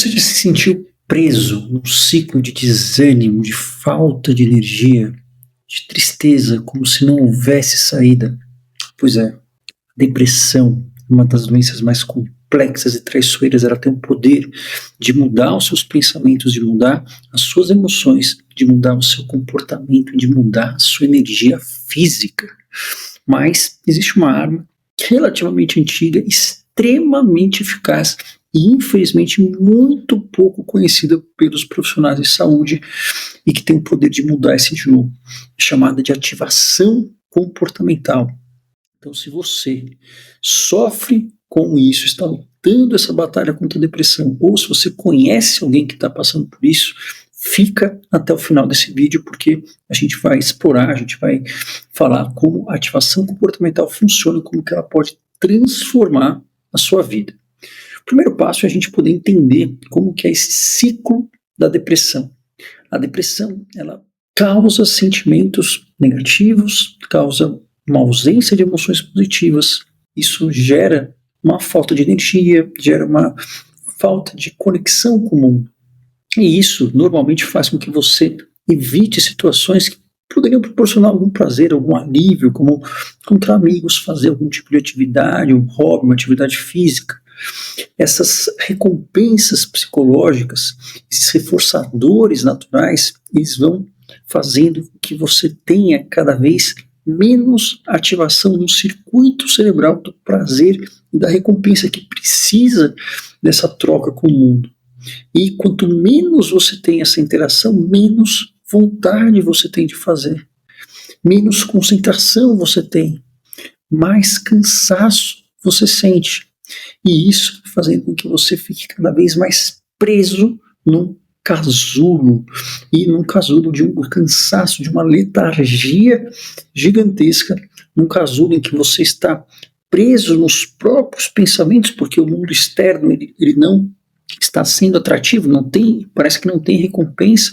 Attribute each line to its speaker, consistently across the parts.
Speaker 1: Você já se sentiu preso num ciclo de desânimo, de falta de energia, de tristeza, como se não houvesse saída? Pois é, depressão, uma das doenças mais complexas e traiçoeiras, ela tem o poder de mudar os seus pensamentos, de mudar as suas emoções, de mudar o seu comportamento, de mudar a sua energia física. Mas existe uma arma relativamente antiga, extremamente eficaz e infelizmente muito pouco conhecida pelos profissionais de saúde e que tem o poder de mudar esse jogo, chamada de ativação comportamental. Então, se você sofre com isso, está lutando essa batalha contra a depressão, ou se você conhece alguém que está passando por isso, fica até o final desse vídeo, porque a gente vai explorar, a gente vai falar como a ativação comportamental funciona, como que ela pode transformar a sua vida. O primeiro passo é a gente poder entender como que é esse ciclo da depressão. A depressão, ela causa sentimentos negativos, causa uma ausência de emoções positivas. Isso gera uma falta de energia, gera uma falta de conexão com o mundo. E isso normalmente faz com que você evite situações que poderiam proporcionar algum prazer, algum alívio, como encontrar amigos, fazer algum tipo de atividade, um hobby, uma atividade física. Essas recompensas psicológicas, esses reforçadores naturais, eles vão fazendo com que você tenha cada vez menos ativação no circuito cerebral do prazer e da recompensa que precisa dessa troca com o mundo. E quanto menos você tem essa interação, menos vontade você tem de fazer, menos concentração você tem, mais cansaço você sente. E isso fazendo com que você fique cada vez mais preso num casulo, e num casulo de um cansaço, de uma letargia gigantesca, num casulo em que você está preso nos próprios pensamentos, porque o mundo externo ele não está sendo atrativo, não tem, parece que não tem recompensa,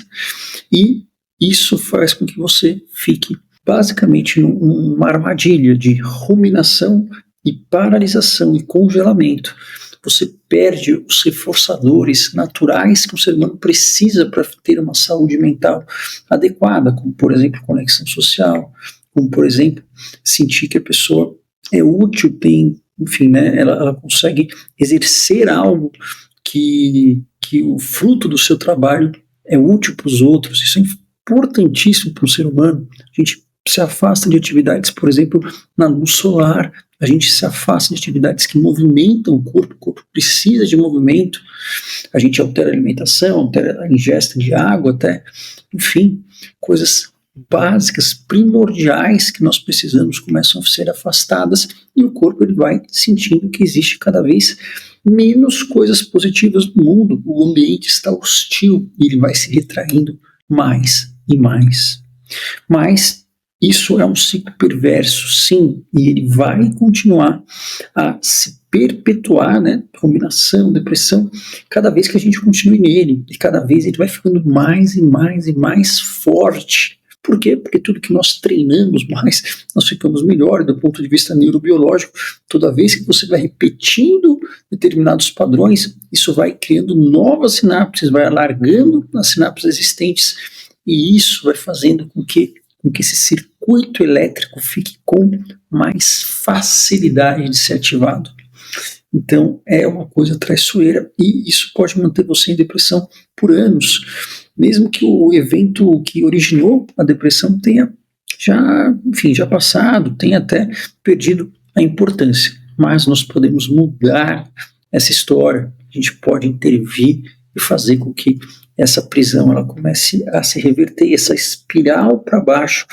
Speaker 1: e isso faz com que você fique basicamente numa armadilha de ruminação e paralisação e congelamento. Você perde os reforçadores naturais que o ser humano precisa para ter uma saúde mental adequada, como, por exemplo, conexão social, como, por exemplo, sentir que a pessoa é útil, tem, enfim, né, ela consegue exercer algo que o fruto do seu trabalho é útil para os outros. Isso é importantíssimo para o ser humano. A gente se afasta de atividades, por exemplo, na luz solar, a gente se afasta de atividades que movimentam o corpo precisa de movimento, a gente altera a alimentação, altera a ingesta de água até, enfim, coisas básicas, primordiais que nós precisamos começam a ser afastadas e o corpo ele vai sentindo que existe cada vez menos coisas positivas no mundo, o ambiente está hostil e ele vai se retraindo mais e mais. Mas isso é um ciclo perverso, sim, e ele vai continuar a se perpetuar, né? Ruminação, depressão, cada vez que a gente continue nele, e cada vez ele vai ficando mais e mais e mais forte. Por quê? Porque tudo que nós treinamos mais, nós ficamos melhor do ponto de vista neurobiológico. Toda vez que você vai repetindo determinados padrões, isso vai criando novas sinapses, vai alargando as sinapses existentes, e isso vai fazendo com que esse circuito elétrico fique com mais facilidade de ser ativado. Então, é uma coisa traiçoeira e isso pode manter você em depressão por anos, mesmo que o evento que originou a depressão tenha já passado, tenha até perdido a importância. Mas nós podemos mudar essa história, a gente pode intervir e fazer com que essa prisão ela comece a se reverter, essa espiral para baixo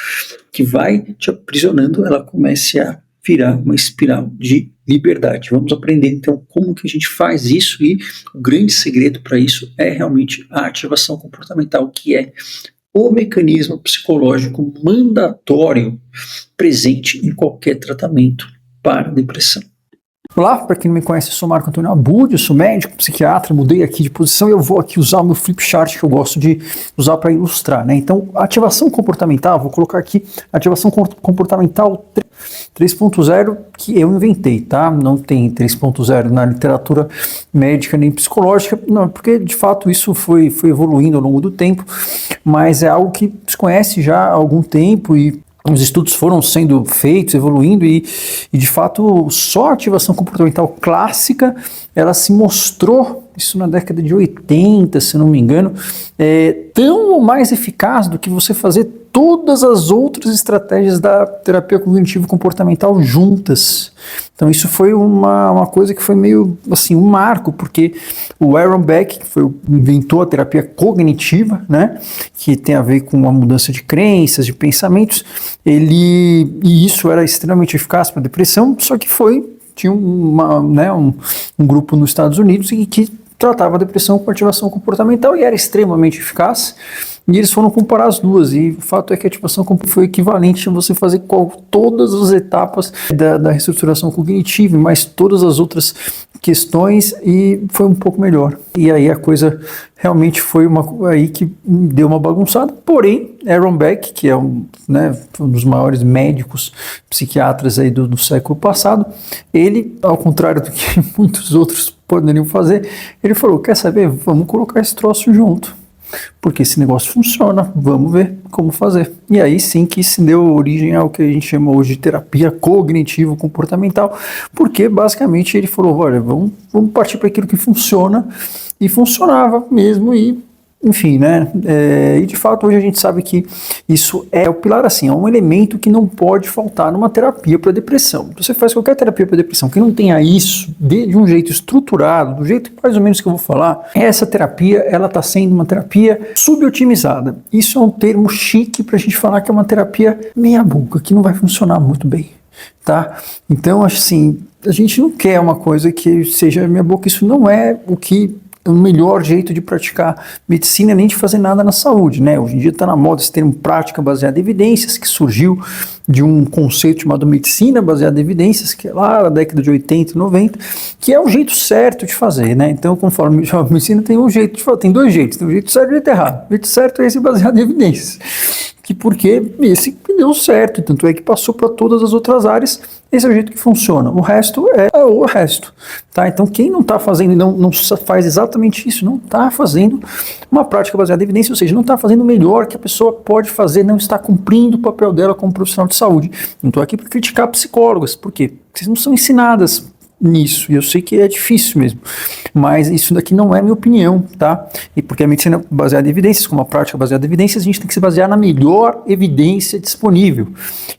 Speaker 1: que vai te aprisionando, ela comece a virar uma espiral de liberdade. Vamos aprender então como que a gente faz isso, e o grande segredo para isso é realmente a ativação comportamental, que é o mecanismo psicológico mandatório presente em qualquer tratamento para depressão. Olá, para quem não me conhece, eu sou Marco Antônio Abud, eu sou médico, psiquiatra, mudei aqui de posição e eu vou aqui usar o meu flip chart que eu gosto de usar para ilustrar, né? Então, ativação comportamental, vou colocar aqui ativação comportamental 3.0 que eu inventei, tá? Não tem 3.0 na literatura médica nem psicológica, não, porque de fato isso foi evoluindo ao longo do tempo, mas é algo que se conhece já há algum tempo e os estudos foram sendo feitos, evoluindo e de fato só a ativação comportamental clássica, ela se mostrou, isso na década de 80, se não me engano, tão mais eficaz do que você fazer todas as outras estratégias da terapia cognitivo-comportamental juntas. Então isso foi uma coisa que foi meio assim, um marco, porque o Aaron Beck, que inventou a terapia cognitiva, né, que tem a ver com a mudança de crenças, de pensamentos, e isso era extremamente eficaz para depressão, só que tinha um grupo nos Estados Unidos que tratava a depressão com ativação comportamental e era extremamente eficaz. E eles foram comparar as duas, e o fato é que a ativação foi equivalente a você fazer todas as etapas da reestruturação cognitiva, mas todas as outras questões, e foi um pouco melhor. E aí a coisa realmente foi aí que deu uma bagunçada, porém, Aaron Beck, que é um dos maiores médicos psiquiatras aí do século passado, ele, ao contrário do que muitos outros poderiam fazer, ele falou, quer saber, vamos colocar esse troço junto. Porque esse negócio funciona, vamos ver como fazer. E aí sim que se deu origem ao que a gente chama hoje de terapia cognitivo-comportamental, porque basicamente ele falou, olha, vamos partir para aquilo que funciona, e funcionava mesmo, e enfim, né, e de fato hoje a gente sabe que isso é o pilar, assim, é um elemento que não pode faltar numa terapia para depressão. Você faz qualquer terapia para depressão que não tenha isso de um jeito estruturado, do jeito mais ou menos que eu vou falar, essa terapia, ela está sendo uma terapia subotimizada. Isso é um termo chique para a gente falar que é uma terapia meia boca, que não vai funcionar muito bem, tá? Então, assim, a gente não quer uma coisa que seja meia boca, isso não é o melhor jeito de praticar medicina, nem de fazer nada na saúde, né? Hoje em dia está na moda esse termo prática baseada em evidências, que surgiu de um conceito chamado medicina baseada em evidências, que é lá na década de 80 e 90, que é o jeito certo de fazer, né? Então, conforme a medicina tem um jeito de fazer, tem dois jeitos, tem o jeito certo e o jeito errado. O jeito certo é esse baseado em evidências, porque esse que deu certo, tanto é que passou para todas as outras áreas. Esse é o jeito que funciona, o resto é o resto, tá? Então quem não está fazendo, não faz exatamente isso, não está fazendo uma prática baseada em evidência, ou seja, não está fazendo o melhor que a pessoa pode fazer, não está cumprindo o papel dela como profissional de saúde. Não estou aqui para criticar psicólogas, por quê? Porque vocês não são ensinadas nisso, e eu sei que é difícil mesmo, mas isso daqui não é minha opinião, tá? E porque a medicina baseada em evidências, como a prática baseada em evidências, a gente tem que se basear na melhor evidência disponível.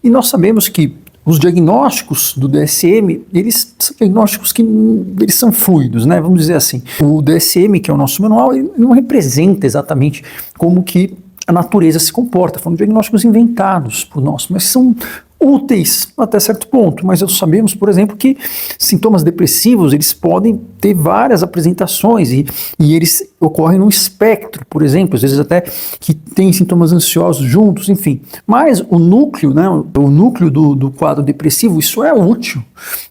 Speaker 1: E nós sabemos que os diagnósticos do DSM, eles são diagnósticos que eles são fluidos, né? Vamos dizer assim. O DSM, que é o nosso manual, ele não representa exatamente como que a natureza se comporta. Foram diagnósticos inventados por nós, mas são úteis até certo ponto, mas nós sabemos, por exemplo, que sintomas depressivos, eles podem ter várias apresentações e eles ocorrem num espectro, por exemplo, às vezes até que tem sintomas ansiosos juntos, enfim. Mas o núcleo, né, o núcleo do quadro depressivo, isso é útil,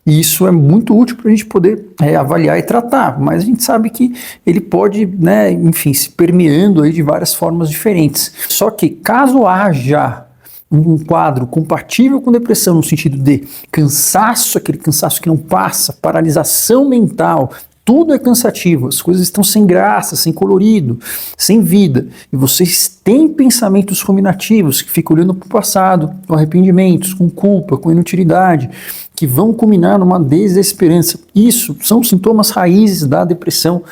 Speaker 1: e isso é muito útil para a gente poder avaliar e tratar, mas a gente sabe que ele pode, né, enfim, se permeando aí de várias formas diferentes. Só que caso haja um quadro compatível com depressão no sentido de cansaço, aquele cansaço que não passa, paralisação mental, tudo é cansativo, as coisas estão sem graça, sem colorido, sem vida, e vocês têm pensamentos ruminativos que ficam olhando para o passado, com arrependimentos, com culpa, com inutilidade, que vão culminar numa desesperança. Isso são sintomas raízes da depressão,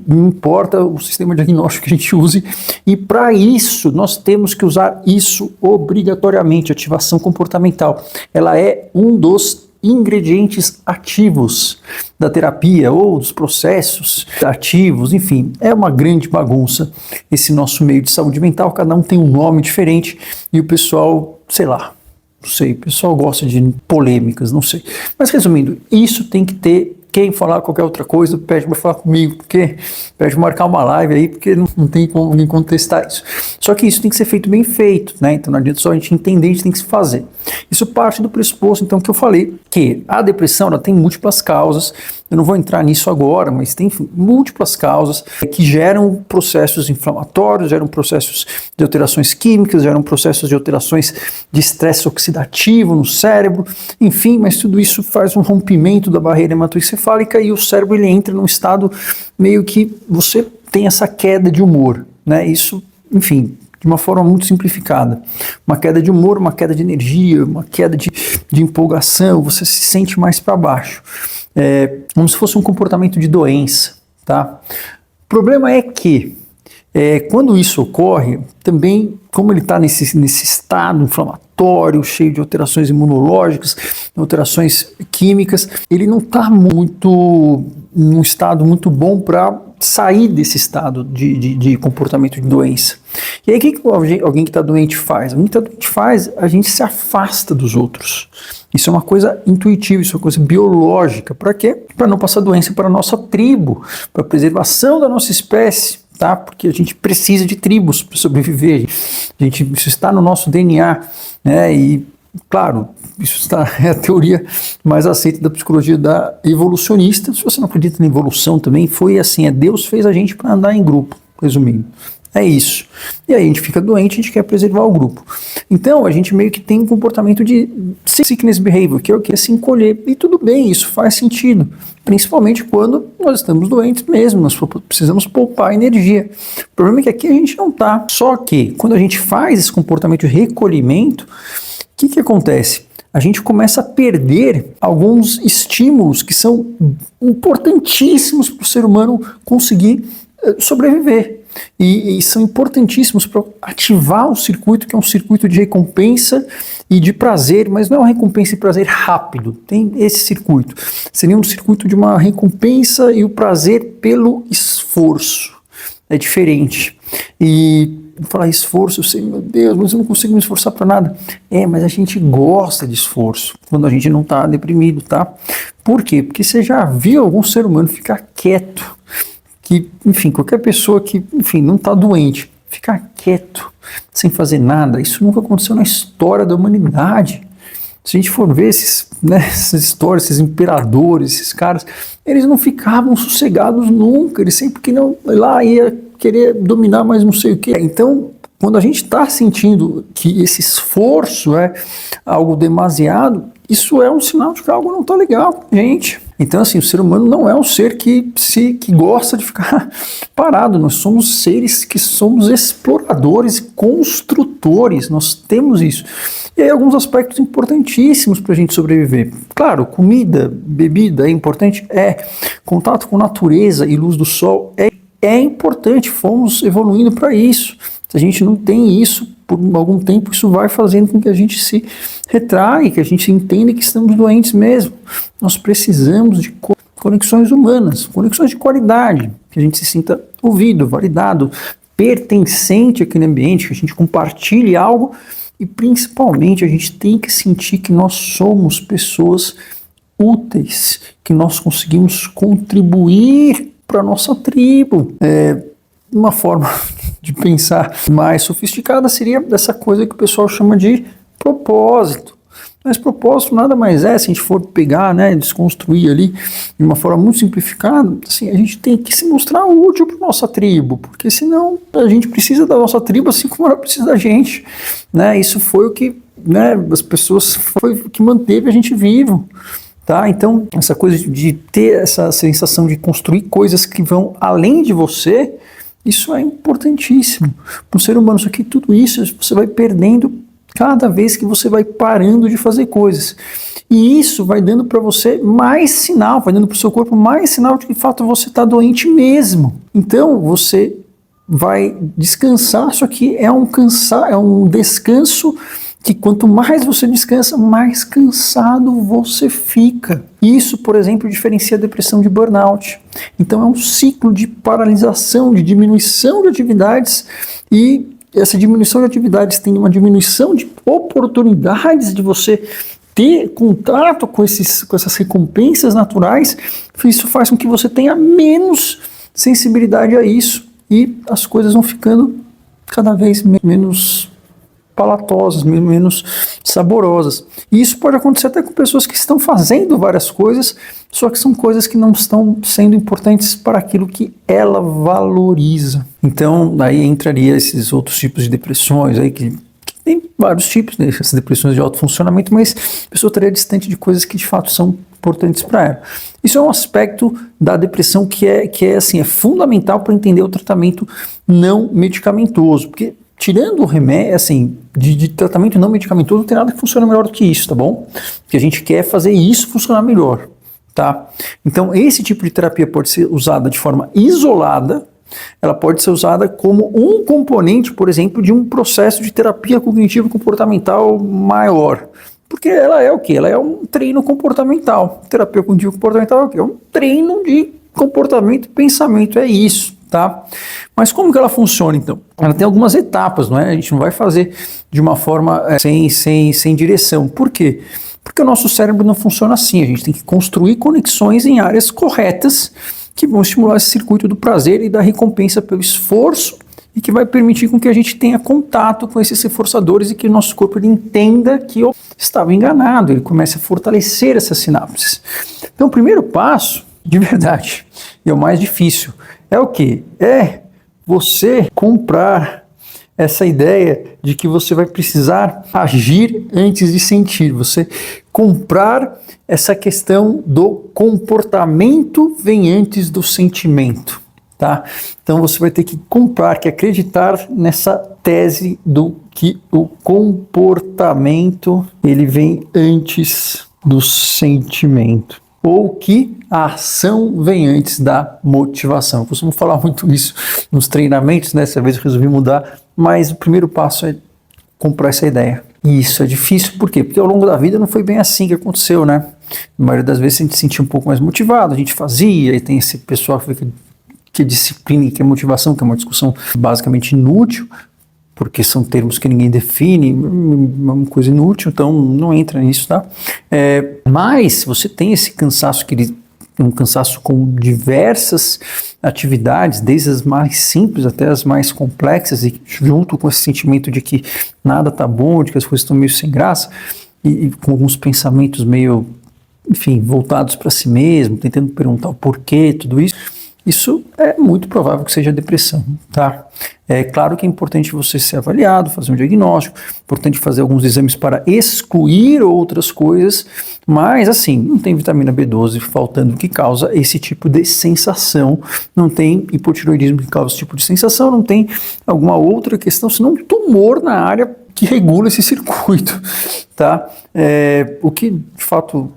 Speaker 1: não importa o sistema diagnóstico que a gente use, e para isso nós temos que usar isso obrigatoriamente, ativação comportamental. Ela é um dos ingredientes ativos da terapia ou dos processos ativos, enfim, é uma grande bagunça esse nosso meio de saúde mental, cada um tem um nome diferente e o pessoal, sei lá, não sei, o pessoal gosta de polêmicas, não sei. Mas resumindo, isso tem que ter quem falar qualquer outra coisa, pede para falar comigo, porque pede para marcar uma live aí, porque não tem como ninguém contestar isso. Só que isso tem que ser feito bem feito, né? Então não adianta só a gente entender, a gente tem que se fazer. Isso parte do pressuposto, então, que eu falei, que a depressão ela tem múltiplas causas. Eu não vou entrar nisso agora, mas tem múltiplas causas que geram processos inflamatórios, geram processos de alterações químicas, geram processos de alterações de estresse oxidativo no cérebro, enfim, mas tudo isso faz um rompimento da barreira hematoencefálica e o cérebro ele entra num estado meio que você tem essa queda de humor, né? Isso, enfim, de uma forma muito simplificada. Uma queda de humor, uma queda de energia, uma queda de empolgação, você se sente mais para baixo. Como se fosse um comportamento de doença, tá? O problema é que quando isso ocorre, também, como ele está nesse estado inflamatório, cheio de alterações imunológicas, alterações químicas, ele não está num estado muito bom para sair desse estado de comportamento de doença. E aí o que alguém que está doente faz? Alguém que está doente faz, a gente se afasta dos outros. Isso é uma coisa intuitiva, isso é uma coisa biológica. Para quê? Para não passar doença para a nossa tribo, para a preservação da nossa espécie, tá? Porque a gente precisa de tribos para sobreviver. Isso está no nosso DNA, né? E, claro, é a teoria mais aceita da psicologia evolucionista. Se você não acredita na evolução também, foi assim, Deus fez a gente para andar em grupo, resumindo. É isso. E aí a gente fica doente, a gente quer preservar o grupo. Então a gente meio que tem um comportamento de sickness behavior, que é o que? É se encolher. E tudo bem, isso faz sentido. Principalmente quando nós estamos doentes mesmo, nós precisamos poupar energia. O problema é que aqui a gente não está. Só que quando a gente faz esse comportamento de recolhimento, o que acontece? A gente começa a perder alguns estímulos que são importantíssimos para o ser humano conseguir sobreviver. E são importantíssimos para ativar o circuito, que é um circuito de recompensa e de prazer, mas não é uma recompensa e prazer rápido. Tem esse circuito. Seria um circuito de uma recompensa e o prazer pelo esforço. É diferente. E falar esforço, eu sei, meu Deus, mas eu não consigo me esforçar para nada. Mas a gente gosta de esforço quando a gente não está deprimido, tá? Por quê? Porque você já viu algum ser humano ficar quieto, que, enfim, qualquer pessoa que, enfim, não está doente, ficar quieto, sem fazer nada, isso nunca aconteceu na história da humanidade. Se a gente for ver essas histórias, esses imperadores, esses caras, eles não ficavam sossegados nunca, eles sempre queriam lá ia querer dominar mais não sei o que. Então, quando a gente está sentindo que esse esforço é algo demasiado, isso é um sinal de que algo não está legal com a gente. Então, assim, o ser humano não é um ser que gosta de ficar parado. Nós somos seres que somos exploradores e construtores. Nós temos isso. E aí, alguns aspectos importantíssimos para a gente sobreviver. Claro, comida, bebida é importante? Contato com natureza e luz do sol é importante. Fomos evoluindo para isso. Se a gente não tem isso, por algum tempo, isso vai fazendo com que a gente se retrai, que a gente entenda que estamos doentes mesmo. Nós precisamos de conexões humanas, conexões de qualidade, que a gente se sinta ouvido, validado, pertencente àquele ambiente, que a gente compartilhe algo e, principalmente, a gente tem que sentir que nós somos pessoas úteis, que nós conseguimos contribuir para a nossa tribo. Uma forma de pensar mais sofisticada seria essa coisa que o pessoal chama de propósito. Mas propósito nada mais se a gente for pegar, né, desconstruir ali de uma forma muito simplificada, assim, a gente tem que se mostrar útil para nossa tribo, porque senão a gente precisa da nossa tribo assim como ela precisa da gente, né? Isso foi o que, né, as pessoas foi o que manteve a gente vivo. Tá? Então, essa coisa de ter essa sensação de construir coisas que vão além de você, isso é importantíssimo para o ser humano. Só que tudo isso você vai perdendo cada vez que você vai parando de fazer coisas. E isso vai dando para você mais sinal, vai dando para o seu corpo mais sinal de que de fato você está doente mesmo. Então, você vai descansar, só que é um descanso que quanto mais você descansa, mais cansado você fica. Isso, por exemplo, diferencia a depressão de burnout. Então é um ciclo de paralisação, de diminuição de atividades, e essa diminuição de atividades tem uma diminuição de oportunidades de você ter contato com essas recompensas naturais, isso faz com que você tenha menos sensibilidade a isso e as coisas vão ficando cada vez menos palatosas, menos saborosas. E isso pode acontecer até com pessoas que estão fazendo várias coisas, só que são coisas que não estão sendo importantes para aquilo que ela valoriza. Então, aí entraria esses outros tipos de depressões aí que tem vários tipos, né, essas depressões de alto funcionamento, mas a pessoa estaria distante de coisas que de fato são importantes para ela. Isso é um aspecto da depressão que é fundamental para entender o tratamento não medicamentoso, porque tirando o remédio, assim, de tratamento não medicamentoso, não tem nada que funcione melhor do que isso, tá bom? Porque a gente quer fazer isso funcionar melhor, tá? Então, esse tipo de terapia pode ser usada de forma isolada, ela pode ser usada como um componente, por exemplo, de um processo de terapia cognitivo-comportamental maior. Porque ela é o quê? Ela é um treino comportamental. Terapia cognitivo-comportamental é o quê? É um treino de comportamento e pensamento, é isso. Tá? Mas como que ela funciona então? Ela tem algumas etapas, não é? A gente não vai fazer de uma forma sem direção. Por quê? Porque o nosso cérebro não funciona assim. A gente tem que construir conexões em áreas corretas que vão estimular esse circuito do prazer e da recompensa pelo esforço e que vai permitir com que a gente tenha contato com esses reforçadores e que o nosso corpo ele entenda que eu estava enganado, ele comece a fortalecer essas sinapses. Então o primeiro passo, de verdade, e é o mais difícil, é o quê? É você comprar essa ideia de que você vai precisar agir antes de sentir. Você comprar essa questão do comportamento vem antes do sentimento, tá? Então você vai ter que comprar, que acreditar nessa tese do que o comportamento ele vem antes do sentimento. Ou que a ação vem antes da motivação. Eu costumo falar muito isso nos treinamentos, né? Dessa vez eu resolvi mudar, mas o primeiro passo é comprar essa ideia. E isso é difícil, por quê? Porque ao longo da vida não foi bem assim que aconteceu, né? Na maioria das vezes a gente se sentia um pouco mais motivado, a gente fazia, e tem esse pessoal que disciplina e que é motivação, que é uma discussão basicamente inútil, porque são termos que ninguém define, uma coisa inútil, então não entra nisso, tá? Mas se você tem esse cansaço, um cansaço com diversas atividades, desde as mais simples até as mais complexas, e junto com esse sentimento de que nada tá bom, de que as coisas estão meio sem graça, e com alguns pensamentos meio, enfim, voltados para si mesmo, tentando perguntar o porquê, tudo isso, isso é muito provável que seja depressão, tá? É claro que é importante você ser avaliado, fazer um diagnóstico, importante fazer alguns exames para excluir outras coisas, mas assim, não tem vitamina B12 faltando que causa esse tipo de sensação, não tem hipotireoidismo que causa esse tipo de sensação, não tem alguma outra questão, senão um tumor na área que regula esse circuito, tá? O que de fato,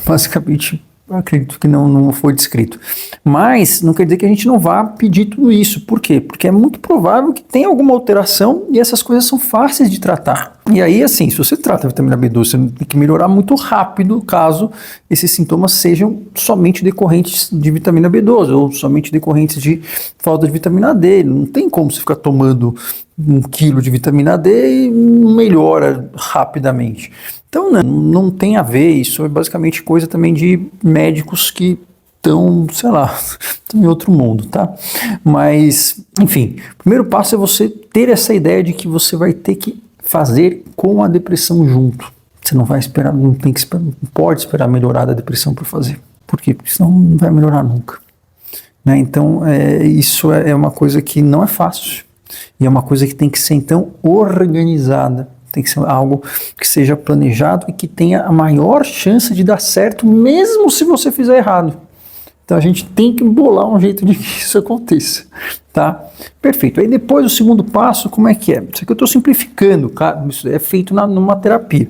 Speaker 1: basicamente, eu acredito que não foi descrito. Mas não quer dizer que a gente não vá pedir tudo isso. Por quê? Porque é muito provável que tenha alguma alteração e essas coisas são fáceis de tratar. E aí, assim, se você trata a vitamina B12, você tem que melhorar muito rápido caso esses sintomas sejam somente decorrentes de vitamina B12 ou somente decorrentes de falta de vitamina D. Não tem como você ficar tomando 1 quilo de vitamina D e melhora rapidamente. Então não tem a ver, isso é basicamente coisa também de médicos que estão, sei lá, estão em outro mundo, tá? Mas, enfim, o primeiro passo é você ter essa ideia de que você vai ter que fazer com a depressão junto. Você não vai esperar, não pode esperar melhorar da depressão para fazer. Por quê? Porque senão não vai melhorar nunca. Né? Então, isso é uma coisa que não é fácil. E é uma coisa que tem que ser, então, organizada. Tem que ser algo que seja planejado e que tenha a maior chance de dar certo, mesmo se você fizer errado. Então a gente tem que bolar um jeito de que isso aconteça, tá? Perfeito. Aí depois o segundo passo, como é que é? Isso aqui eu estou simplificando, cara. Isso é feito numa terapia.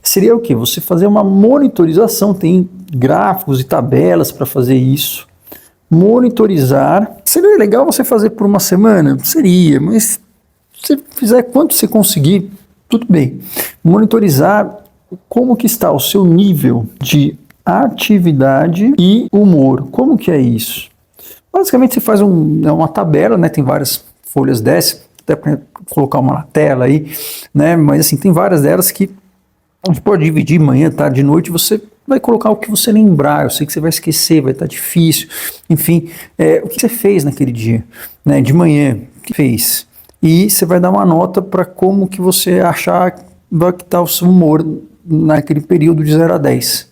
Speaker 1: Seria o quê? Você fazer uma monitorização, tem gráficos e tabelas para fazer isso. Monitorizar. Seria legal você fazer por uma semana? Seria, mas se você fizer quanto você conseguir, tudo bem. Monitorizar como que está o seu nível de atividade e humor. Como que é isso? Basicamente você faz uma tabela, né? Tem várias folhas dessas, até para colocar uma na tela aí, né? Mas assim, tem várias delas que A gente pode dividir manhã, tarde e noite, você vai colocar o que você lembrar. Eu sei que você vai esquecer, vai estar difícil. Enfim, o que você fez naquele dia, né? De manhã, o que fez? E você vai dar uma nota para como que você achar que está o seu humor naquele período de 0 a 10.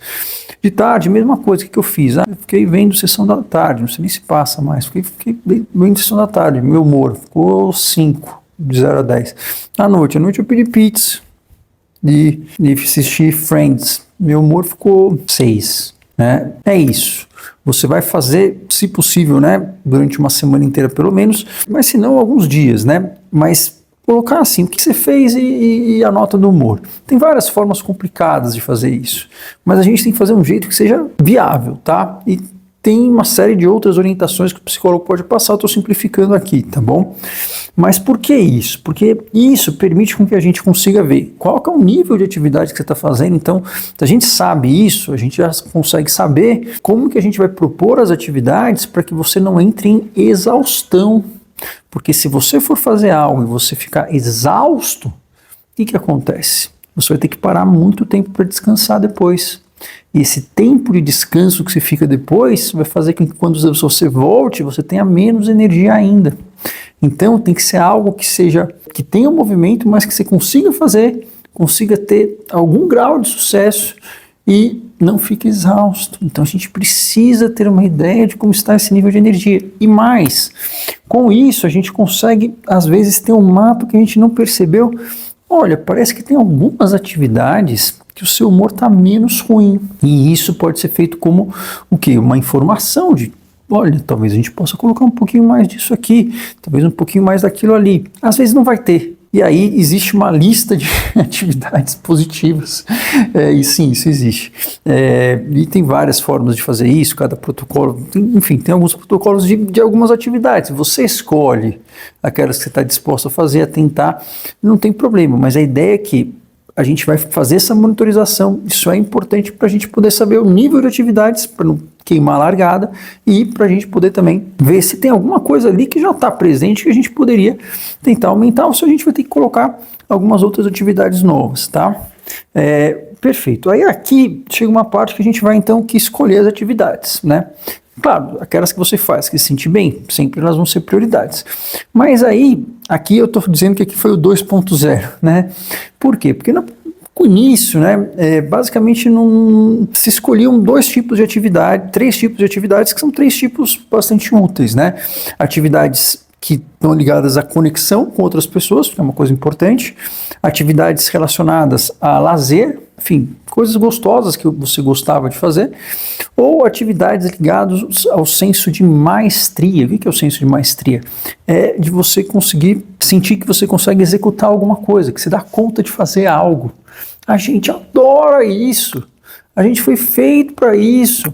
Speaker 1: De tarde, mesma coisa que eu fiz. Eu fiquei vendo sessão da tarde, não sei nem se passa mais. Fiquei vendo sessão da tarde, meu humor ficou 5, de 0 a 10. À noite eu pedi pizza de assistir Friends. Meu humor ficou 6. Né? É isso. Você vai fazer, se possível, né, durante uma semana inteira pelo menos, mas se não, alguns dias, né? Mas colocar assim, o que você fez e a nota do humor. Tem várias formas complicadas de fazer isso, mas a gente tem que fazer um jeito que seja viável, tá? E tem uma série de outras orientações que o psicólogo pode passar, eu estou simplificando aqui, tá bom? Mas por que isso? Porque isso permite com que a gente consiga ver qual que é o nível de atividade que você está fazendo. Então, se a gente sabe isso, a gente já consegue saber como que a gente vai propor as atividades para que você não entre em exaustão. Porque se você for fazer algo e você ficar exausto, o que acontece? Você vai ter que parar muito tempo para descansar depois. E esse tempo de descanso que você fica depois vai fazer com que quando você volte, você tenha menos energia ainda. Então tem que ser algo que tenha um movimento, mas que você consiga fazer, consiga ter algum grau de sucesso e não fique exausto. Então a gente precisa ter uma ideia de como está esse nível de energia. E mais, com isso a gente consegue às vezes ter um mapa que a gente não percebeu. Olha, parece que tem algumas atividades que o seu humor está menos ruim. E isso pode ser feito como o quê? Uma informação de, olha, talvez a gente possa colocar um pouquinho mais disso aqui, talvez um pouquinho mais daquilo ali. Às vezes não vai ter. E aí existe uma lista de atividades positivas. E sim, isso existe. E tem várias formas de fazer isso, cada protocolo, enfim, tem alguns protocolos de algumas atividades. Você escolhe aquelas que você está disposto a fazer, a tentar, não tem problema, mas a ideia é que a gente vai fazer essa monitorização. Isso é importante para a gente poder saber o nível de atividades, para não queimar a largada, e para a gente poder também ver se tem alguma coisa ali que já está presente que a gente poderia tentar aumentar, ou se a gente vai ter que colocar algumas outras atividades novas, tá? Perfeito. Aí aqui chega uma parte que a gente vai então que escolher as atividades, né? Claro, aquelas que você faz, que se sentir bem, sempre elas vão ser prioridades. Mas aí, aqui eu estou dizendo que aqui foi o 2.0, né? Por quê? Porque no início, né, basicamente se escolhiam 2 tipos de atividade, 3 tipos de atividades, que são 3 tipos bastante úteis, né? Atividades que estão ligadas à conexão com outras pessoas, que é uma coisa importante, atividades relacionadas a lazer, enfim, coisas gostosas que você gostava de fazer, ou atividades ligadas ao senso de maestria. O que é o senso de maestria? É de você conseguir sentir que você consegue executar alguma coisa, que você dá conta de fazer algo. A gente adora isso, a gente foi feito para isso.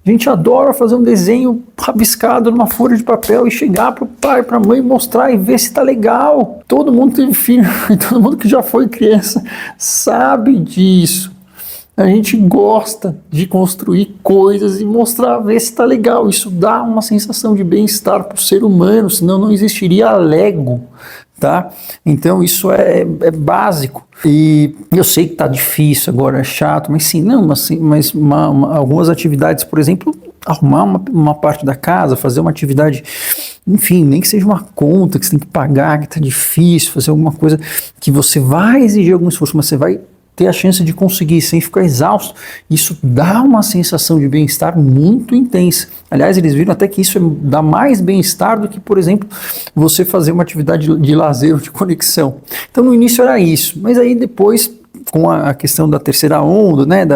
Speaker 1: A gente adora fazer um desenho rabiscado numa folha de papel e chegar para o pai, para a mãe, mostrar e ver se está legal. Todo mundo teve filho, todo mundo que já foi criança sabe disso. A gente gosta de construir coisas e mostrar, ver se está legal. Isso dá uma sensação de bem-estar para o ser humano, senão não existiria Lego, tá? Então isso é básico. E eu sei que está difícil agora, é chato, mas sim, não, mas algumas atividades, por exemplo, arrumar uma parte da casa, fazer uma atividade, enfim, nem que seja uma conta que você tem que pagar, que está difícil, fazer alguma coisa que você vai exigir algum esforço, mas você vai ter a chance de conseguir sem ficar exausto. Isso dá uma sensação de bem-estar muito intensa. Aliás, eles viram até que isso dá mais bem-estar do que, por exemplo, você fazer uma atividade de lazer ou de conexão. Então, no início era isso, mas aí depois, com a questão da terceira onda, né,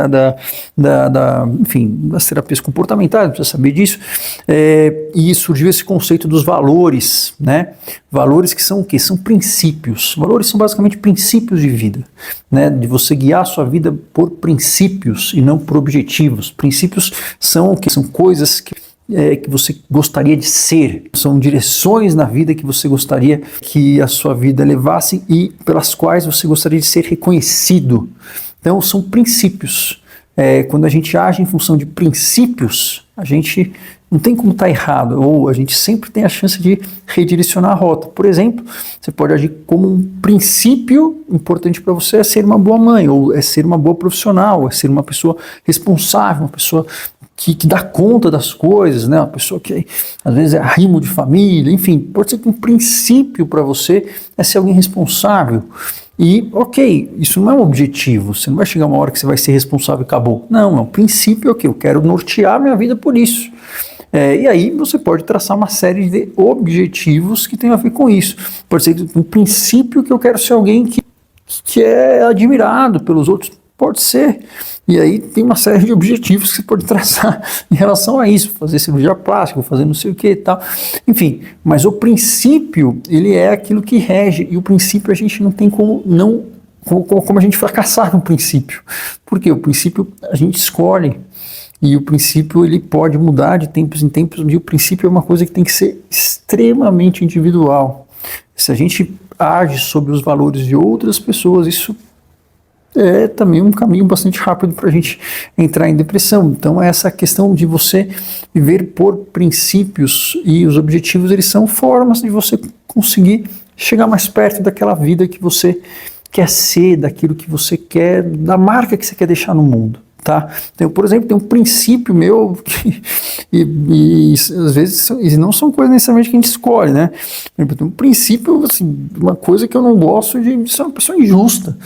Speaker 1: enfim, das terapias comportamentais, precisa saber disso, e surgiu esse conceito dos valores, né, valores que são o quê? São princípios. Valores são basicamente princípios de vida, né, de você guiar a sua vida por princípios e não por objetivos. Princípios são o quê? São coisas que você gostaria de ser, são direções na vida que você gostaria que a sua vida levasse e pelas quais você gostaria de ser reconhecido. Então são princípios. quando a gente age em função de princípios, a gente não tem como estar errado, ou a gente sempre tem a chance de redirecionar a rota. Por exemplo, você pode agir como um princípio importante para você é ser uma boa mãe, ou é ser uma boa profissional, é ser uma pessoa responsável, uma pessoa que dá conta das coisas, né? Uma pessoa que às vezes é arrimo de família, enfim, pode ser que um princípio para você é ser alguém responsável. E, ok, isso não é um objetivo, você não vai chegar uma hora que você vai ser responsável e acabou. Não, é um princípio, ok, eu quero nortear minha vida por isso. E aí você pode traçar uma série de objetivos que tem a ver com isso. Pode ser um princípio que eu quero ser alguém que é admirado pelos outros, pode ser. E aí tem uma série de objetivos que você pode traçar em relação a isso, fazer cirurgia plástica, fazer não sei o que e tal. Enfim, mas o princípio, ele é aquilo que rege, e o princípio a gente não tem como a gente fracassar no princípio. Porque o princípio a gente escolhe, e o princípio ele pode mudar de tempos em tempos, e o princípio é uma coisa que tem que ser extremamente individual. Se a gente age sobre os valores de outras pessoas, isso é também um caminho bastante rápido para a gente entrar em depressão. Então essa questão de você viver por princípios, e os objetivos eles são formas de você conseguir chegar mais perto daquela vida que você quer ser, daquilo que você quer, da marca que você quer deixar no mundo. Tá? Então, por exemplo, tem um princípio meu e às vezes não são coisas necessariamente que a gente escolhe, né? Tem um princípio, assim, uma coisa que eu não gosto de ser uma pessoa injusta.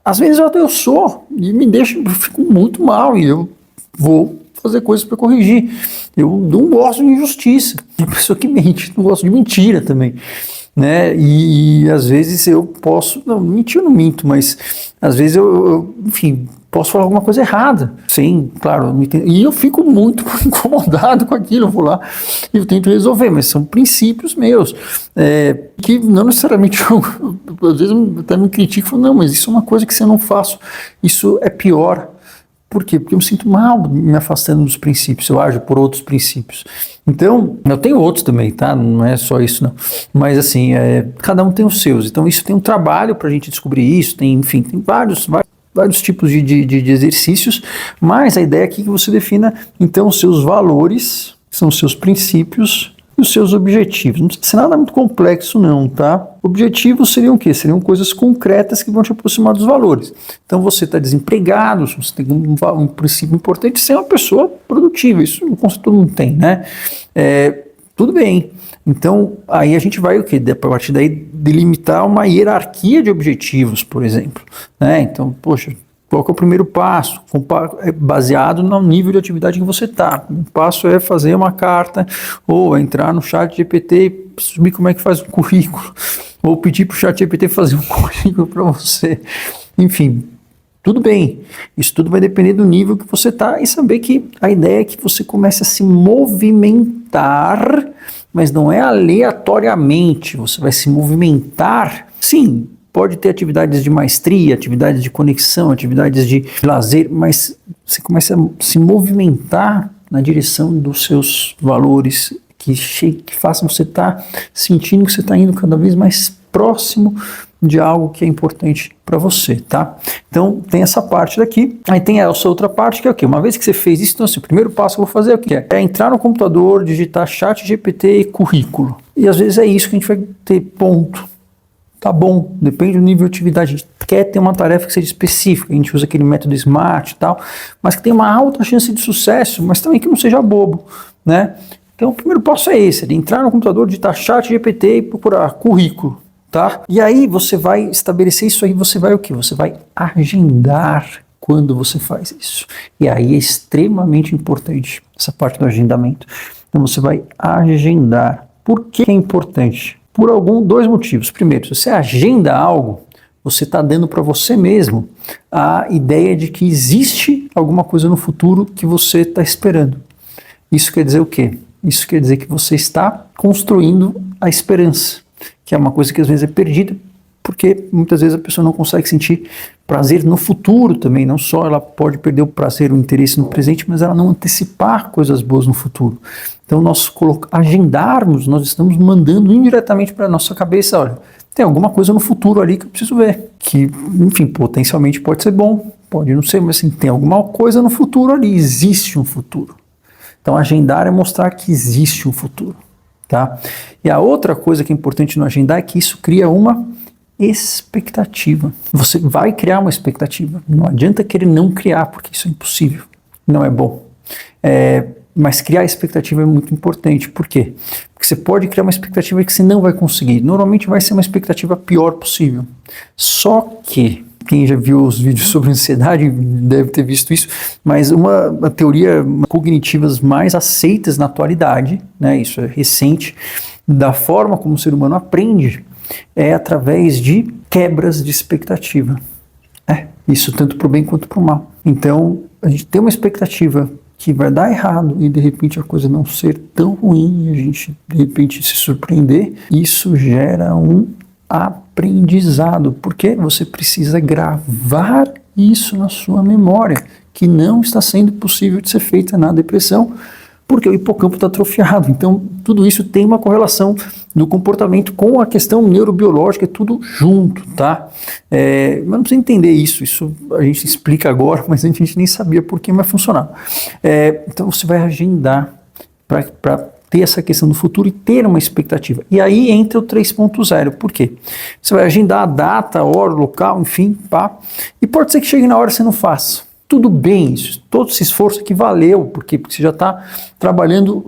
Speaker 1: Às vezes eu sou, e eu fico muito mal, e eu vou fazer coisas para corrigir. Eu não gosto de injustiça, uma pessoa que mente, não gosto de mentira também, né? E às vezes eu posso, não, mentir eu não minto, mas às vezes enfim, posso falar alguma coisa errada. Sim, claro, eu não entendo. E eu fico muito incomodado com aquilo, eu vou lá e eu tento resolver, mas são princípios meus, que não necessariamente às vezes eu até me critico, falo, não, mas isso é uma coisa que se eu não faço, isso é pior. Por quê? Porque eu me sinto mal me afastando dos princípios, eu ajo por outros princípios. Então, eu tenho outros também, tá? Não é só isso, não. Mas assim, cada um tem os seus. Então, isso tem um trabalho para a gente descobrir isso, enfim, tem vários tipos de exercícios, mas a ideia aqui é que você defina, então, os seus valores, que são os seus princípios, e os seus objetivos. Não precisa ser nada muito complexo não, tá? Objetivos seriam o quê? Seriam coisas concretas que vão te aproximar dos valores. Então você está desempregado, você tem um princípio importante, ser uma pessoa produtiva, isso todo mundo tem, né? Tudo bem. Então aí a gente vai o quê? A partir daí delimitar uma hierarquia de objetivos, por exemplo, né? Então, poxa, qual que é o primeiro passo? Baseado no nível de atividade que você está. Um passo é fazer uma carta, ou entrar no chat GPT e subir como é que faz um currículo, ou pedir para o chat GPT fazer um currículo para você. Enfim, tudo bem. Isso tudo vai depender do nível que você está, e saber que a ideia é que você comece a se movimentar, mas não é aleatoriamente. Você vai se movimentar, sim. Pode ter atividades de maestria, atividades de conexão, atividades de lazer, mas você começa a se movimentar na direção dos seus valores que façam você estar sentindo que você está indo cada vez mais próximo de algo que é importante para você, tá? Então tem essa parte daqui, aí tem essa outra parte que é o quê? Uma vez que você fez isso, então assim, o primeiro passo que eu vou fazer é o quê? É entrar no computador, digitar chat GPT e currículo. E às vezes é isso que a gente vai ter, ponto. Tá bom, depende do nível de atividade. A gente quer ter uma tarefa que seja específica, a gente usa aquele método SMART e tal, mas que tenha uma alta chance de sucesso, mas também que não seja bobo, né? Então o primeiro passo é esse, de entrar no computador, digitar chat GPT e procurar currículo, tá? E aí você vai estabelecer isso aí, você vai o quê? Você vai agendar quando você faz isso. E aí é extremamente importante essa parte do agendamento. Então você vai agendar. Por que é importante? Por dois motivos. Primeiro, se você agenda algo, você está dando para você mesmo a ideia de que existe alguma coisa no futuro que você está esperando. Isso quer dizer o quê? Isso quer dizer que você está construindo a esperança, que é uma coisa que às vezes é perdida, porque muitas vezes a pessoa não consegue sentir prazer no futuro também, não só ela pode perder o prazer, o interesse no presente, mas ela não antecipar coisas boas no futuro. Então nós agendarmos, nós estamos mandando indiretamente para a nossa cabeça, olha, tem alguma coisa no futuro ali que eu preciso ver, que, enfim, potencialmente pode ser bom, Pode não ser, mas assim, tem alguma coisa no futuro ali, existe um futuro. Então, agendar é mostrar que existe um futuro, tá? E a outra coisa que é importante no agendar é que isso cria uma expectativa. Você vai criar uma expectativa. Não adianta querer não criar, porque isso é impossível. Não é bom. Mas criar expectativa é muito importante. Por quê? Porque você pode criar uma expectativa que você não vai conseguir. Normalmente vai ser uma expectativa pior possível. Só que quem já viu os vídeos sobre ansiedade deve ter visto isso, mas uma teoria cognitivas mais aceitas na atualidade, né, isso é recente, da forma como o ser humano aprende, é através de quebras de expectativa. Isso tanto para o bem quanto para o mal. Então, a gente tem uma expectativa que vai dar errado e de repente a coisa não ser tão ruim e a gente de repente se surpreender, isso gera um aprendizado, porque você precisa gravar isso na sua memória, que não está sendo possível de ser feita na depressão, porque o hipocampo está atrofiado. Então, tudo isso tem uma correlação no comportamento com a questão neurobiológica, é tudo junto, tá? Mas não precisa entender isso a gente explica agora, mas a gente nem sabia por que vai funcionar. Então, você vai agendar para ter essa questão do futuro e ter uma expectativa. E aí entra o 3.0. Por quê? Você vai agendar a data, a hora, o local, enfim, pá. E pode ser que chegue na hora e você não faça. Tudo bem, isso, todo esse esforço aqui valeu, porque você já está trabalhando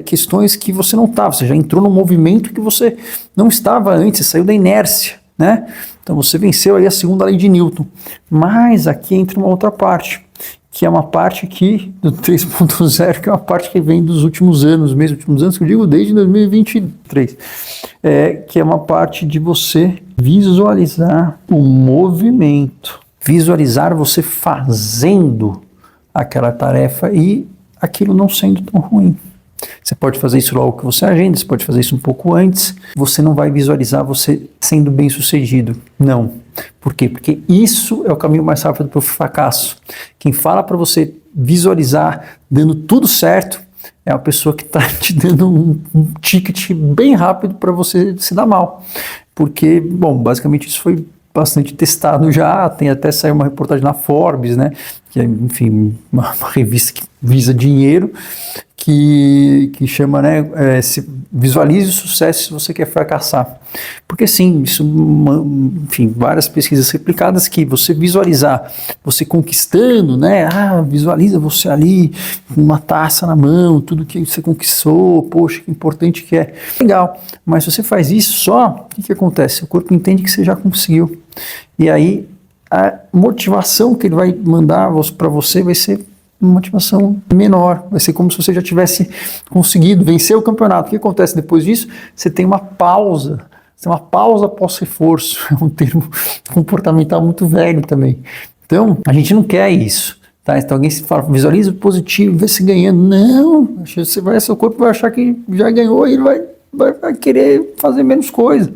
Speaker 1: questões que você não estava, você já entrou num movimento que você não estava antes, você saiu da inércia, né? Então você venceu aí a segunda lei de Newton. Mas aqui entra uma outra parte, que é uma parte aqui do 3.0, que é uma parte que vem dos últimos anos, mesmo últimos anos, que eu digo desde 2023, que é uma parte de você visualizar o movimento, visualizar você fazendo aquela tarefa e aquilo não sendo tão ruim. Você pode fazer isso logo que você agenda, você pode fazer isso um pouco antes, você não vai visualizar você sendo bem sucedido, não. Por quê? Porque isso é o caminho mais rápido para o fracasso. Quem fala para você visualizar dando tudo certo é a pessoa que está te dando um ticket bem rápido para você se dar mal. Porque, bom, basicamente isso foi bastante testado já, tem até saiu uma reportagem na Forbes, né, que é, enfim, uma revista que visa dinheiro, que chama, né, visualize o sucesso se você quer fracassar. Porque sim, isso, enfim, várias pesquisas replicadas que você visualizar, você conquistando, né, visualiza você ali, com uma taça na mão, tudo que você conquistou, poxa, que importante que é. Legal, mas se você faz isso só, o que acontece? O corpo entende que você já conseguiu. E aí, a motivação que ele vai mandar para você vai ser uma motivação menor, vai ser como se você já tivesse conseguido vencer o campeonato. O que acontece depois disso? Você tem uma pausa, pós-reforço, é um termo comportamental muito velho também. Então, a gente não quer isso, tá? Então alguém se fala, visualiza o positivo, vê se ganhando. Não, seu corpo vai achar que já ganhou e ele vai querer fazer menos coisa.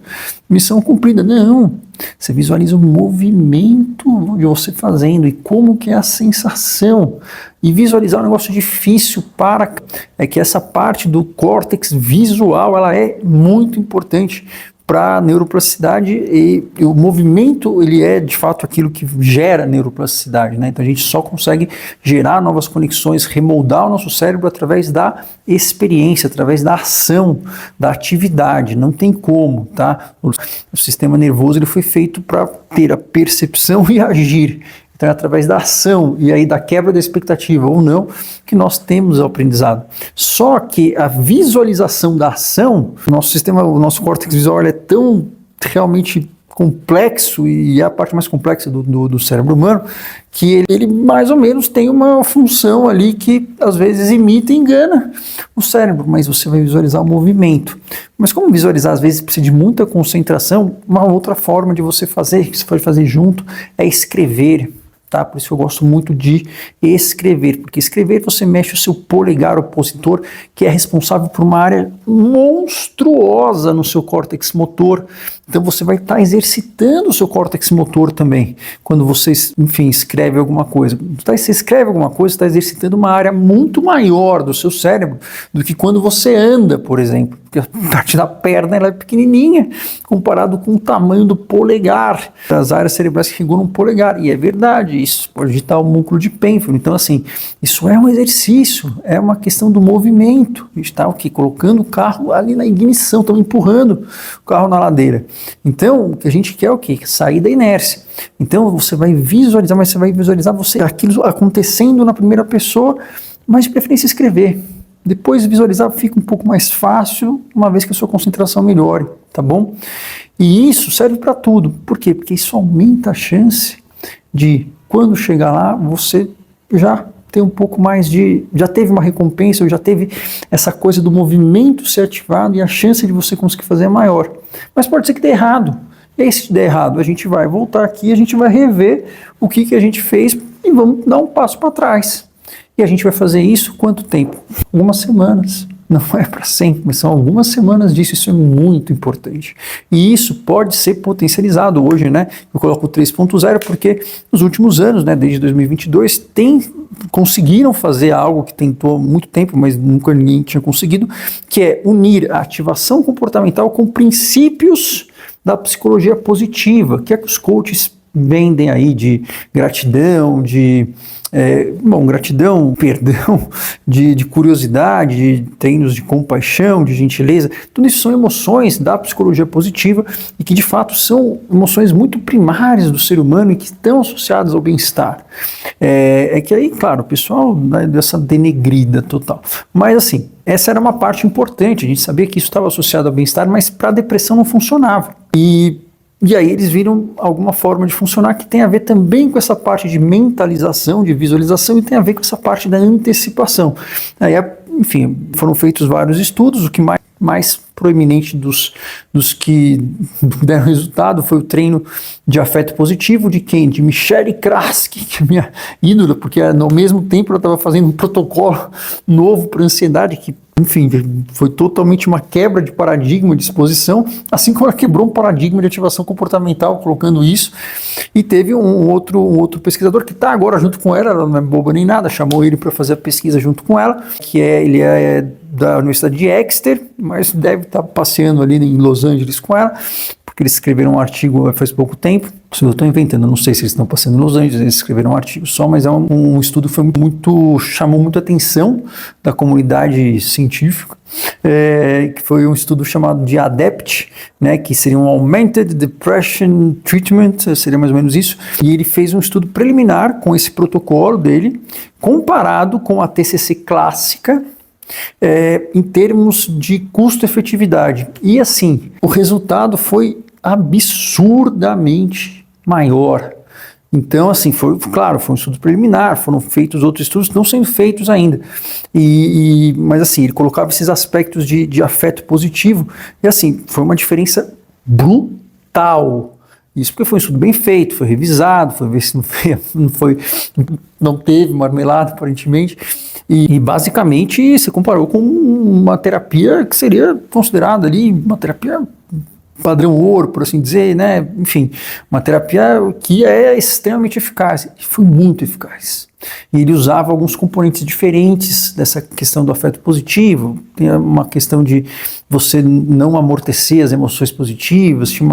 Speaker 1: Missão cumprida. Não. Você visualiza o movimento de você fazendo e como que é a sensação. E visualizar é um negócio difícil é que essa parte do córtex visual, ela é muito importante para a neuroplasticidade e o movimento, ele é de fato aquilo que gera neuroplasticidade, né? Então a gente só consegue gerar novas conexões, remoldar o nosso cérebro através da experiência, através da ação, da atividade, não tem como, tá? O sistema nervoso ele foi feito para ter a percepção e agir. Então é através da ação e aí da quebra da expectativa ou não que nós temos o aprendizado. Só que a visualização da ação, o nosso córtex visual é tão realmente complexo e é a parte mais complexa do cérebro humano que ele mais ou menos tem uma função ali que às vezes imita e engana o cérebro, mas você vai visualizar o movimento. Mas como visualizar às vezes precisa de muita concentração, uma outra forma de você fazer, que você pode fazer junto, é escrever. Tá? Por isso que eu gosto muito de escrever, porque escrever você mexe o seu polegar opositor, que é responsável por uma área monstruosa no seu córtex motor. Então você vai estar exercitando o seu córtex motor também, quando você, enfim, escreve alguma coisa. Você escreve alguma coisa, está exercitando uma área muito maior do seu cérebro do que quando você anda, por exemplo. Porque a parte da perna ela é pequenininha, comparado com o tamanho do polegar, das áreas cerebrais que regulam o polegar. E é verdade, isso pode agitar o músculo de pênfilo. Então, assim, isso é um exercício, é uma questão do movimento. A gente está aqui colocando o carro ali na ignição, estamos empurrando o carro na ladeira. Então, o que a gente quer é o quê? Sair da inércia. Então, você vai visualizar, mas você vai visualizar aquilo acontecendo na primeira pessoa, mas de preferência escrever. Depois visualizar fica um pouco mais fácil, uma vez que a sua concentração melhore, tá bom? E isso serve para tudo. Por quê? Porque isso aumenta a chance de, quando chegar lá, você já ter um pouco mais já teve uma recompensa, ou já teve essa coisa do movimento ser ativado e a chance de você conseguir fazer é maior. Mas pode ser que dê errado. E aí, se der errado, a gente vai voltar aqui, a gente vai rever o que a gente fez e vamos dar um passo para trás. E a gente vai fazer isso quanto tempo? Algumas semanas. Não é para sempre, mas são algumas semanas disso. Isso é muito importante. E isso pode ser potencializado hoje, né? Eu coloco o 3.0 porque nos últimos anos, né, desde 2022, conseguiram fazer algo que tentou há muito tempo, mas nunca ninguém tinha conseguido, que é unir a ativação comportamental com princípios da psicologia positiva, que é que os coaches vendem aí de gratidão, gratidão, perdão, de curiosidade, de treinos de compaixão, de gentileza. Tudo isso são emoções da psicologia positiva e que de fato são emoções muito primárias do ser humano e que estão associadas ao bem-estar. É que aí, claro, o pessoal dá dessa denegrida total. Mas assim, essa era uma parte importante, a gente sabia que isso estava associado ao bem-estar, mas para a depressão não funcionava. E aí eles viram alguma forma de funcionar que tem a ver também com essa parte de mentalização, de visualização, e tem a ver com essa parte da antecipação. Aí, enfim, foram feitos vários estudos, o que mais proeminente dos que deram resultado foi o treino de afeto positivo de quem? De Michelle Kraske, que é minha ídola, porque ao mesmo tempo ela estava fazendo um protocolo novo para ansiedade, que, enfim, foi totalmente uma quebra de paradigma de exposição, assim como ela quebrou um paradigma de ativação comportamental, colocando isso, e teve um outro pesquisador que está agora junto com ela não é boba nem nada, chamou ele para fazer a pesquisa junto com ela, ele é da Universidade de Exeter, mas deve estar passeando ali em Los Angeles com ela, porque eles escreveram um artigo faz pouco tempo. Eu estou inventando, não sei se eles estão passeando em Los Angeles, eles escreveram um artigo só, mas é um estudo que chamou muito a atenção da comunidade científica, que foi um estudo chamado de ADEPT, né, que seria um Augmented Depression Treatment, seria mais ou menos isso, e ele fez um estudo preliminar com esse protocolo dele, comparado com a TCC clássica, em termos de custo-efetividade. E assim, o resultado foi absurdamente maior. Então, assim, claro, foi um estudo preliminar, foram feitos outros estudos que estão sendo feitos ainda. Mas assim, ele colocava esses aspectos de afeto positivo, e assim, foi uma diferença brutal. Isso porque foi um estudo bem feito, foi revisado, foi ver se não teve marmelada, aparentemente. E basicamente se comparou com uma terapia que seria considerada ali uma terapia padrão ouro, por assim dizer, né? Enfim, uma terapia que é extremamente eficaz, e foi muito eficaz. E ele usava alguns componentes diferentes dessa questão do afeto positivo, tem uma questão de você não amortecer as emoções positivas, tinha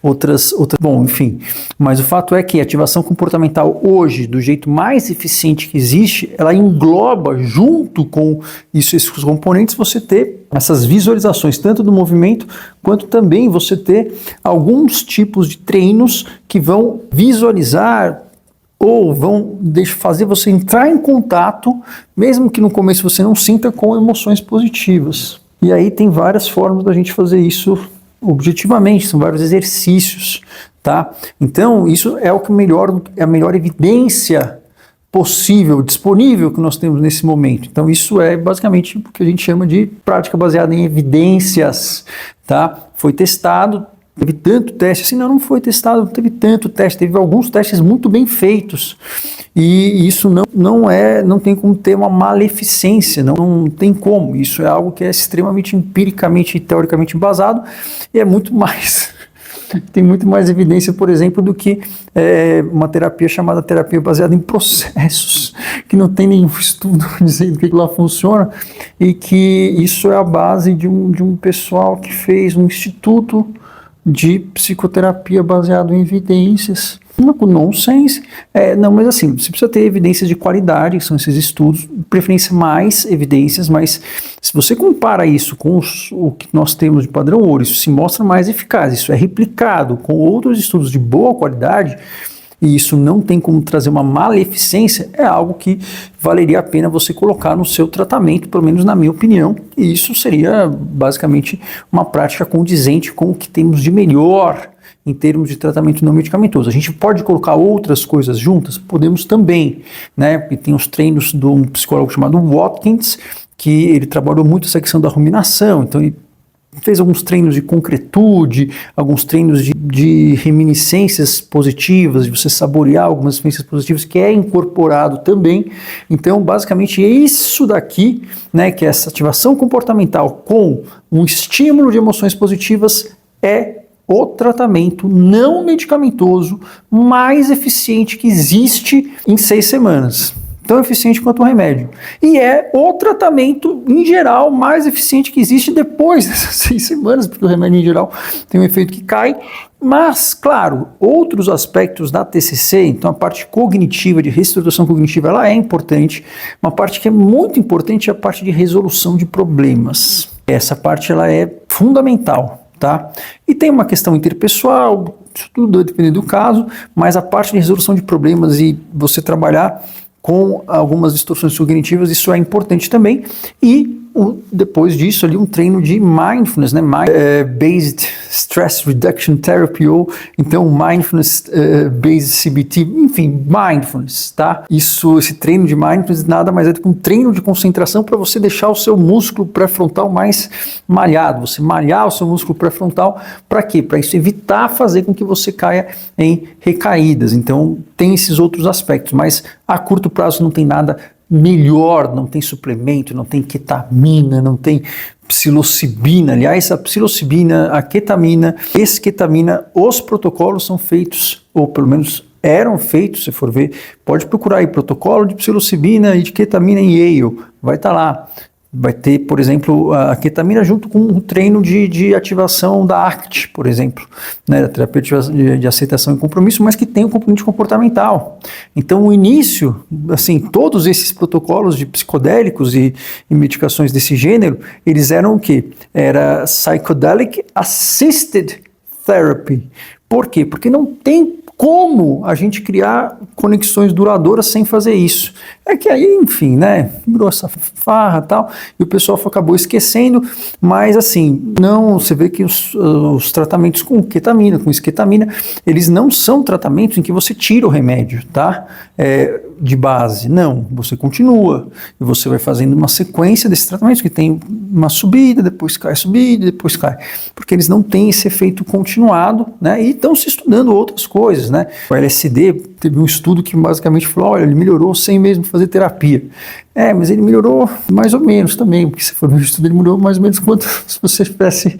Speaker 1: outras, bom, enfim. Mas o fato é que a ativação comportamental hoje, do jeito mais eficiente que existe, ela engloba junto com esses componentes você ter essas visualizações, tanto do movimento, quanto também você ter alguns tipos de treinos que vão visualizar ou vão fazer você entrar em contato, mesmo que no começo você não sinta, com emoções positivas. E aí tem várias formas da gente fazer isso objetivamente, são vários exercícios, tá? Então isso é é a melhor evidência possível, disponível que nós temos nesse momento. Então isso é basicamente o que a gente chama de prática baseada em evidências, tá? Foi testado, teve tanto teste, assim, não foi testado, não teve tanto teste, teve alguns testes muito bem feitos, e isso não tem como ter uma maleficência, não tem como, isso é algo que é extremamente empiricamente e teoricamente embasado, e é muito mais, tem muito mais evidência, por exemplo, do que uma terapia chamada terapia baseada em processos, que não tem nenhum estudo dizendo que lá funciona, e que isso é a base de um pessoal que fez um instituto de psicoterapia baseado em evidências, Nonsense. Não, mas assim, você precisa ter evidências de qualidade, que são esses estudos, de preferência mais evidências, mas se você compara isso com o que nós temos de padrão ouro, isso se mostra mais eficaz, isso é replicado com outros estudos de boa qualidade, e isso não tem como trazer uma maleficência, é algo que valeria a pena você colocar no seu tratamento, pelo menos na minha opinião, e isso seria basicamente uma prática condizente com o que temos de melhor em termos de tratamento não medicamentoso. A gente pode colocar outras coisas juntas? Podemos também, né? E tem os treinos de um psicólogo chamado Watkins, que ele trabalhou muito essa questão da ruminação, então ele fez alguns treinos de concretude, alguns treinos de reminiscências positivas, de você saborear algumas experiências positivas, que é incorporado também. Então, basicamente, isso daqui, né, que é essa ativação comportamental com um estímulo de emoções positivas, é o tratamento não medicamentoso mais eficiente que existe em 6 semanas. Tão eficiente quanto o remédio. E é o tratamento, em geral, mais eficiente que existe depois dessas 6 semanas, porque o remédio, em geral, tem um efeito que cai. Mas, claro, outros aspectos da TCC, então a parte cognitiva, de reestruturação cognitiva, ela é importante. Uma parte que é muito importante é a parte de resolução de problemas. Essa parte ela é fundamental, tá? E tem uma questão interpessoal, isso tudo depende do caso, mas a parte de resolução de problemas e você trabalhar com algumas distorções cognitivas, isso é importante também. E depois disso ali um treino de mindfulness, né? Based Stress Reduction Therapy, ou então Mindfulness Based CBT, enfim, mindfulness, tá? Esse treino de mindfulness nada mais é do que um treino de concentração para você deixar o seu músculo pré-frontal mais malhado, você malhar o seu músculo pré-frontal, para quê? Para isso evitar fazer com que você caia em recaídas. Então tem esses outros aspectos, mas a curto prazo não tem nada melhor, não tem suplemento, não tem ketamina, não tem psilocibina. Aliás, a psilocibina, a ketamina, esketamina, os protocolos são feitos, ou pelo menos eram feitos, se for ver, pode procurar aí, protocolo de psilocibina e de ketamina em Yale, vai estar lá. Vai ter, por exemplo, a ketamina junto com um treino de ativação da ACT, por exemplo, né, da terapia de aceitação e compromisso, mas que tem um componente comportamental. Então, o início, assim, todos esses protocolos de psicodélicos e medicações desse gênero, eles eram o quê? Era Psychedelic Assisted Therapy. Por quê? Porque não tem como a gente criar conexões duradouras sem fazer isso. É que aí, enfim, né, virou essa farra e tal, e o pessoal acabou esquecendo, mas assim, não, você vê que os tratamentos com ketamina, com esketamina, eles não são tratamentos em que você tira o remédio, tá? De base, não, você continua, e você vai fazendo uma sequência desses tratamentos que tem uma subida, depois cai, porque eles não têm esse efeito continuado, né, e estão se estudando outras coisas, né? O LSD, teve um estudo que basicamente falou, olha, ele melhorou sem mesmo fazer terapia. Mas ele melhorou mais ou menos também, porque se for ver o estudo, ele melhorou mais ou menos quanto se você fizesse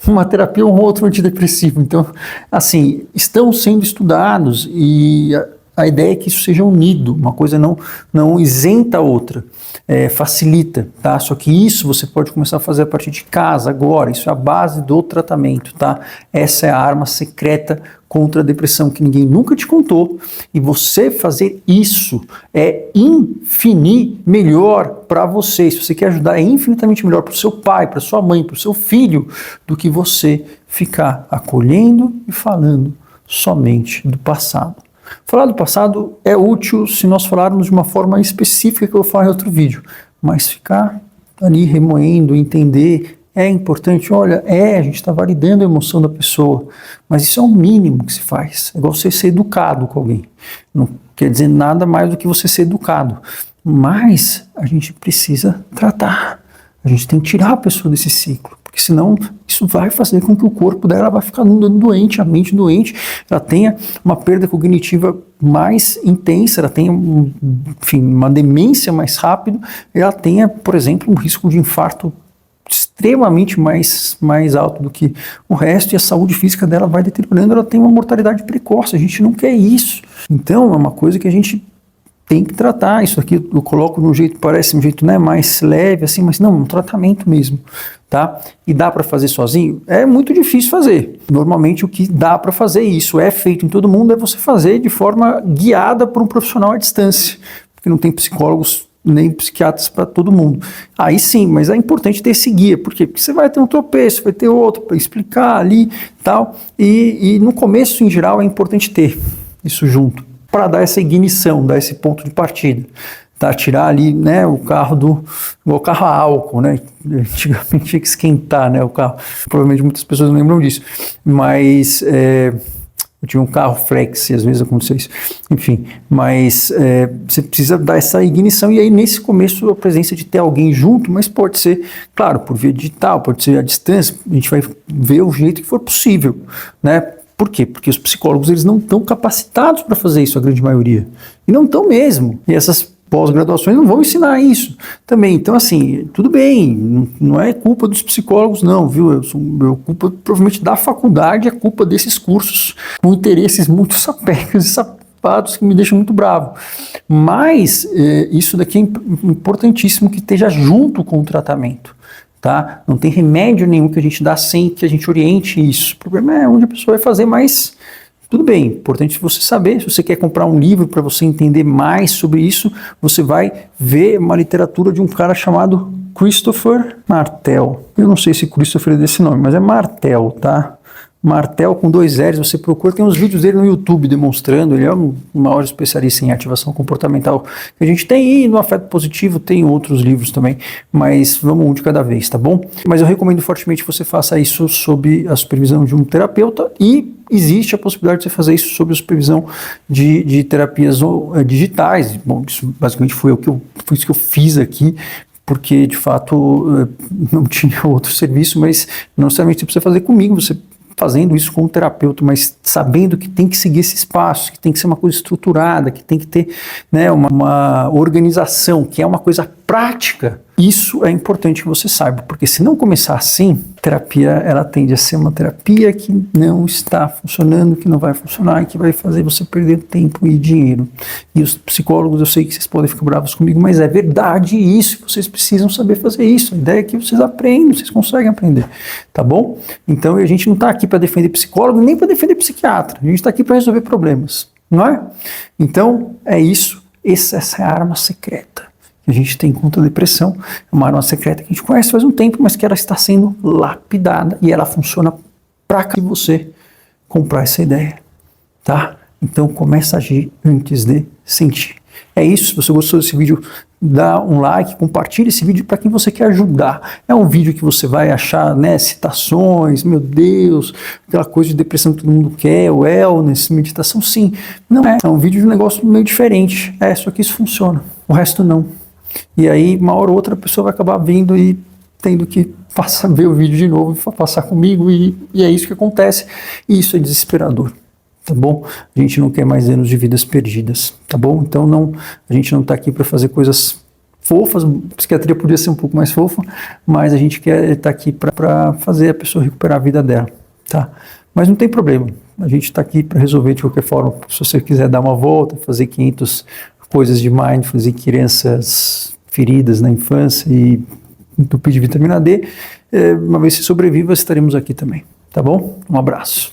Speaker 1: uma terapia ou um outro antidepressivo. Então, assim, estão sendo estudados e a ideia é que isso seja unido, uma coisa não isenta a outra, facilita, tá? Só que isso você pode começar a fazer a partir de casa agora, isso é a base do tratamento, tá? Essa é a arma secreta contra a depressão que ninguém nunca te contou, e você fazer isso é infinitamente melhor para você. Se você quer ajudar, é infinitamente melhor para o seu pai, para sua mãe, para o seu filho, do que você ficar acolhendo e falando somente do passado. Falar do passado é útil se nós falarmos de uma forma específica que eu vou falar em outro vídeo, mas ficar ali remoendo, entender, é importante. Olha, a gente está validando a emoção da pessoa, mas isso é o mínimo que se faz. É igual você ser educado com alguém. Não quer dizer nada mais do que você ser educado, mas a gente precisa tratar. A gente tem que tirar a pessoa desse ciclo, porque senão isso vai fazer com que o corpo dela vai ficar doente, a mente doente, ela tenha uma perda cognitiva mais intensa, ela tenha, enfim, uma demência mais rápido, ela tenha, por exemplo, um risco de infarto extremamente mais alto do que o resto, e a saúde física dela vai deteriorando, ela tem uma mortalidade precoce. A gente não quer isso. Então é uma coisa que a gente tem que tratar. Isso aqui eu coloco de um jeito, parece um jeito, né, mais leve, assim, mas não, um tratamento mesmo, tá? E dá para fazer sozinho? É muito difícil fazer. Normalmente o que dá para fazer, isso é feito em todo mundo, é você fazer de forma guiada por um profissional à distância, porque não tem psicólogos nem psiquiatras para todo mundo. Aí sim, mas é importante ter esse guia. Por quê? Porque você vai ter um tropeço, vai ter outro para explicar ali tal, e no começo, em geral, é importante ter isso junto, para dar essa ignição, dar esse ponto de partida. Tá, tirar ali, né, o carro a álcool, né, antigamente tinha que esquentar, né, o carro, provavelmente muitas pessoas não lembram disso, mas eu tinha um carro flex e às vezes aconteceu isso, enfim, mas você precisa dar essa ignição, e aí nesse começo a presença de ter alguém junto, mas pode ser, claro, por via digital, pode ser à distância, a gente vai ver o jeito que for possível, né. Por quê? Porque os psicólogos, eles não estão capacitados para fazer isso, a grande maioria, e não estão mesmo, e essas pós-graduações não vão ensinar isso também. Então, assim, tudo bem, não é culpa dos psicólogos, não, viu? Eu culpa provavelmente da faculdade, é culpa desses cursos com interesses muito sapecos e sapatos que me deixam muito bravo. Mas isso daqui é importantíssimo que esteja junto com o tratamento. Tá? Não tem remédio nenhum que a gente dá sem que a gente oriente isso. O problema é onde a pessoa vai fazer mais. Tudo bem, importante você saber. Se você quer comprar um livro para você entender mais sobre isso, você vai ver uma literatura de um cara chamado Christopher Martel. Eu não sei se Christopher é desse nome, mas é Martel, tá? Martel com 2 L's, você procura, tem uns vídeos dele no YouTube demonstrando, ele é um maior especialista em ativação comportamental que a gente tem, e no afeto positivo tem outros livros também, mas vamos um de cada vez, tá bom? Mas eu recomendo fortemente que você faça isso sob a supervisão de um terapeuta, e existe a possibilidade de você fazer isso sob a supervisão de terapias digitais. Bom, isso basicamente foi isso que eu fiz aqui, porque de fato não tinha outro serviço, mas não necessariamente você precisa fazer comigo, você fazendo isso com o terapeuta, mas sabendo que tem que seguir esses passos, que tem que ser uma coisa estruturada, que tem que ter, né, uma organização, que é uma coisa prática. Isso é importante que você saiba, porque se não começar assim, terapia, ela tende a ser uma terapia que não está funcionando, que não vai funcionar, e que vai fazer você perder tempo e dinheiro. E os psicólogos, eu sei que vocês podem ficar bravos comigo, mas é verdade isso, vocês precisam saber fazer isso. A ideia é que vocês aprendam, vocês conseguem aprender, tá bom? Então a gente não está aqui para defender psicólogo, nem para defender psiquiatra, a gente está aqui para resolver problemas, não é? Então é isso, essa é a arma secreta que a gente tem contra a depressão, é uma arma secreta que a gente conhece faz um tempo, mas que ela está sendo lapidada, e ela funciona para que você comprar essa ideia, tá? Então começa a agir antes de sentir. É isso. Se você gostou desse vídeo, dá um like, compartilha esse vídeo para quem você quer ajudar. É um vídeo que você vai achar, né, citações, meu Deus, aquela coisa de depressão que todo mundo quer, wellness, meditação, sim. Não é. É um vídeo de um negócio meio diferente. Só que isso funciona. O resto não. E aí, uma hora ou outra, a pessoa vai acabar vindo e tendo que ver o vídeo de novo, passar comigo, e é isso que acontece. E isso é desesperador, tá bom? A gente não quer mais anos de vidas perdidas, tá bom? Então a gente não está aqui para fazer coisas fofas, a psiquiatria podia ser um pouco mais fofa, mas a gente quer estar aqui para fazer a pessoa recuperar a vida dela, tá? Mas não tem problema, a gente está aqui para resolver de qualquer forma. Se você quiser dar uma volta, fazer 500 coisas de mindfulness em crianças feridas na infância e entupir de vitamina D, uma vez que sobreviva, estaremos aqui também, tá bom? Um abraço.